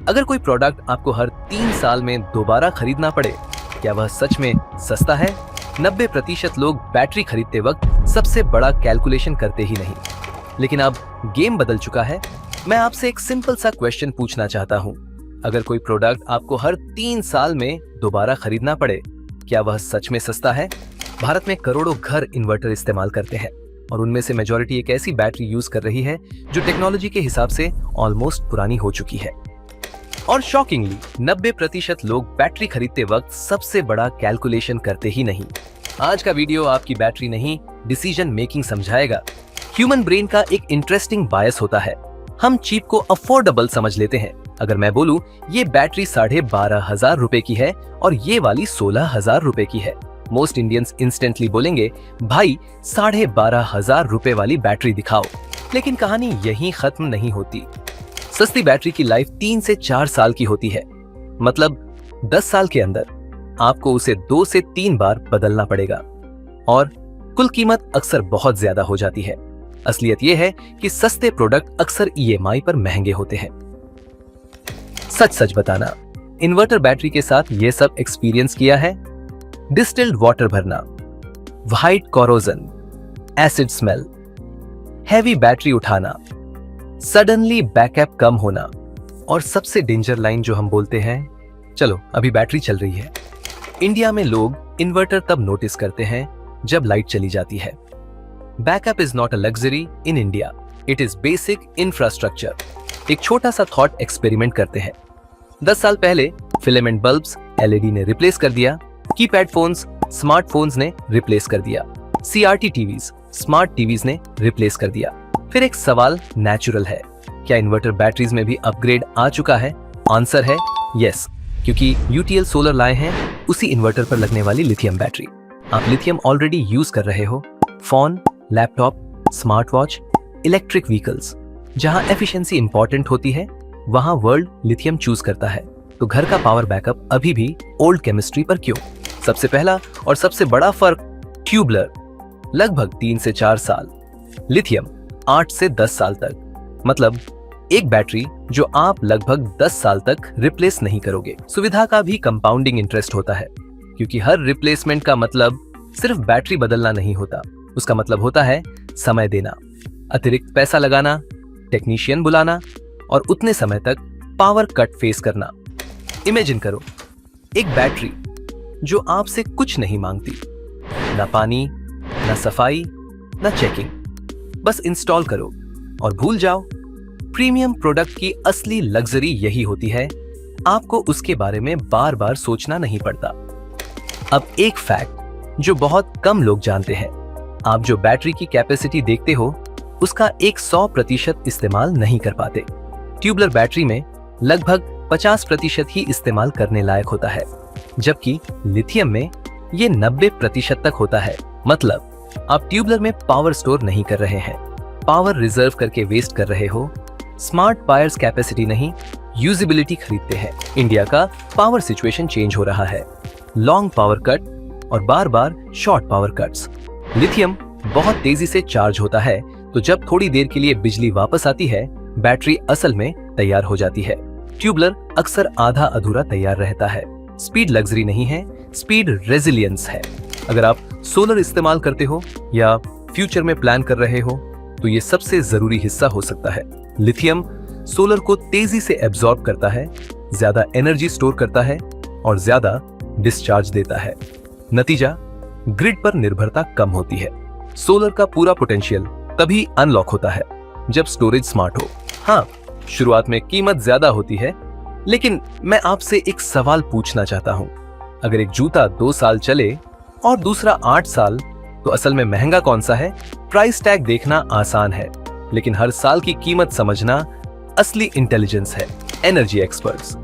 अगर कोई प्रोडक्ट आपको हर 3 साल में दोबारा खरीदना पड़े, क्या वह सच में सस्ता है? 90% लोग बैटरी खरीदते वक्त सबसे बड़ा कैलकुलेशन करते ही नहीं। लेकिन अब गेम बदल चुका है। मैं आपसे एक सिंपल सा क्वेश्चन पूछना चाहता हूँ। अगर कोई प्रोडक्ट आपको हर 3 साल में दोबारा खरीदना पड़े, क्या वह सच में सस्ता है? भारत में करोड़ों घर इन्वर्टर इस्तेमाल करते हैं और उनमें से मेजॉरिटी एक ऐसी बैटरी यूज कर रही है जो टेक्नोलॉजी के हिसाब से ऑलमोस्ट पुरानी हो चुकी है। और शॉकिंगली 90% लोग बैटरी खरीदते वक्त सबसे बड़ा कैलकुलेशन करते ही नहीं। आज का वीडियो आपकी बैटरी नहीं, डिसीजन मेकिंग समझाएगा। ह्यूमन ब्रेन का एक इंटरेस्टिंग बायस होता है। हम चीप को अफोर्डेबल समझ लेते हैं। अगर मैं बोलूं ये बैटरी 12,500 रुपए की है और ये वाली 16,000 रुपए की है, मोस्ट इंडियंस इंस्टेंटली बोलेंगे भाई 12,500 रुपए वाली बैटरी दिखाओ। लेकिन कहानी यहीं खत्म नहीं होती। सस्ती बैटरी की लाइफ 3 से 4 साल की होती है। मतलब 10 साल के अंदर आपको उसे 2 से 3 बार बदलना पड़ेगा और कुल कीमत अक्सर बहुत ज्यादा हो जाती है। असलियत यह है कि सस्ते प्रोडक्ट अक्सर EMI पर महंगे होते हैं। सच सच बताना, इन्वर्टर बैटरी के साथ यह सब एक्सपीरियंस किया है? डिस्टिल्ड वाटर भरना, white corrosion, acid smell, heavy battery उठाना, सडनली बैकअप कम होना और सबसे डेंजर लाइन जो हम बोलते हैं, चलो अभी बैटरी चल रही है। इंडिया में लोग इन्वर्टर तब नोटिस करते हैं जब लाइट चली जाती है। Backup is not a luxury in India, it is basic infrastructure. एक छोटा सा थॉट एक्सपेरिमेंट करते हैं। 10 साल पहले फिलामेंट बल्ब्स LED ने रिप्लेस कर दिया, कीपैड फोन्स स्मार्टफोन्स ने रिप्लेस कर दिया, CRT टीवीज स्मार्ट टीवीज ने रिप्लेस कर दिया। फिर एक सवाल नेचुरल है, क्या इन्वर्टर बैटरीज में भी अपग्रेड आ चुका है? आंसर है यस, क्योंकि UTL सोलर लाए हैं उसी इन्वर्टर पर लगने वाली लिथियम बैटरी। आप लिथियम ऑलरेडी यूज कर रहे हो। Phone, laptop, smart watch, electric vehicles, जहां एफिशिएंसी इंपॉर्टेंट होती है वहां वर्ल्ड लिथियम चूज करता है। तो घर का पावर बैकअप अभी भी ओल्ड केमिस्ट्री पर क्यों? सबसे पहला और सबसे बड़ा फर्क, ट्यूबलर लगभग 3 से 4 साल, लिथियम 8 से 10 साल तक। मतलब एक बैटरी जो आप लगभग 10 साल तक रिप्लेस नहीं करोगे। सुविधा का भी कंपाउंडिंग इंटरेस्ट होता है, क्योंकि हर रिप्लेसमेंट का मतलब सिर्फ बैटरी बदलना नहीं होता। उसका मतलब होता है समय देना, अतिरिक्त पैसा लगाना, टेक्नीशियन बुलाना और उतने समय तक पावर कट फेस करना। इमेजिन करो एक बैटरी जो आपसे कुछ नहीं मांगती, ना पानी, ना सफाई, ना चेकिंग, बस इंस्टॉल करो और भूल जाओ। प्रीमियम प्रोडक्ट की असली लग्जरी यही होती है, आपको उसके बारे में बार बार सोचना नहीं पड़ता। अब एक फैक्ट जो बहुत कम लोग जानते हैं, आप जो बैटरी की कैपेसिटी देखते हो उसका 100% इस्तेमाल नहीं कर पाते। ट्यूबलर बैटरी में लगभग 50% ही इस्तेमाल करने लायक होता है, जबकि लिथियम में ये 90% तक होता है। मतलब आप ट्यूबलर में पावर स्टोर नहीं कर रहे हैं, पावर रिजर्व करके वेस्ट कर रहे हो। स्मार्ट बायर्स कैपेसिटी नहीं, यूजिबिलिटी खरीदते हैं। इंडिया का पावर सिचुएशन चेंज हो रहा है, लॉन्ग पावर कट और बार बार शॉर्ट पावर कट्स। लिथियम बहुत तेजी से चार्ज होता है, तो जब थोड़ी देर के लिए बिजली वापस आती है, बैटरी असल में तैयार हो जाती है। ट्यूबलर अक्सर आधा अधूरा तैयार रहता है। स्पीड लग्जरी नहीं है, स्पीड रेजिलियंस है। अगर आप सोलर इस्तेमाल करते हो या फ्यूचर में प्लान कर रहे हो तो ये सबसे जरूरी हिस्सा हो सकता है। लिथियम सोलर को तेजी से एब्जॉर्ब करता है, ज्यादा एनर्जी स्टोर करता है और ज्यादा डिस्चार्ज देता है। नतीजा, ग्रिड पर निर्भरता कम होती है। सोलर का पूरा पोटेंशियल तभी अनलॉक होता है जब स्टोरेज स्मार्ट हो। हाँ, शुरुआत में कीमत ज्यादा होती है, लेकिन मैं आपसे एक सवाल पूछना चाहता हूं। अगर एक जूता 2 साल चले और दूसरा 8 साल, तो असल में महंगा कौन सा है? प्राइस टैग देखना आसान है, लेकिन हर साल की कीमत समझना असली इंटेलिजेंस है। एनर्जी एक्सपर्ट्स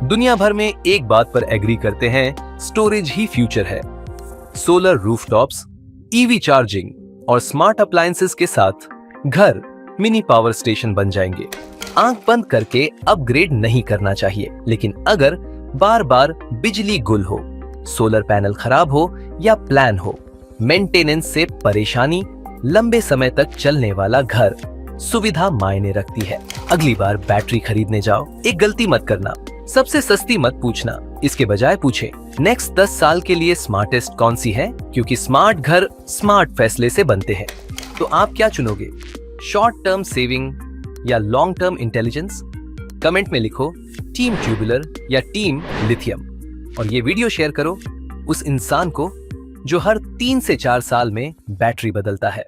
दुनिया भर में एक बात पर एग्री करते हैं, स्टोरेज ही फ्यूचर है। सोलर रूफटॉप्स, EV चार्जिंग और स्मार्ट अप्लायंसेस के साथ घर मिनी पावर स्टेशन बन जाएंगे। आंख बंद करके अपग्रेड नहीं करना चाहिए, लेकिन अगर बार बार बिजली गुल हो, सोलर पैनल खराब हो या प्लान हो, मेंटेनेंस से परेशानी, लंबे समय तक चलने वाला घर, सुविधा मायने रखती है। अगली बार बैटरी खरीदने जाओ, एक गलती मत करना, सबसे सस्ती मत पूछना, इसके बजाय पूछे नेक्स्ट 10 साल के लिए स्मार्टेस्ट कौन सी है, क्योंकि स्मार्ट घर स्मार्ट फैसले से बनते हैं। तो आप क्या चुनोगे, शॉर्ट टर्म सेविंग या लॉन्ग टर्म इंटेलिजेंस? कमेंट में लिखो टीम ट्यूबुलर या टीम लिथियम, और ये वीडियो शेयर करो उस इंसान को जो हर 3 से 4 साल में बैटरी बदलता है।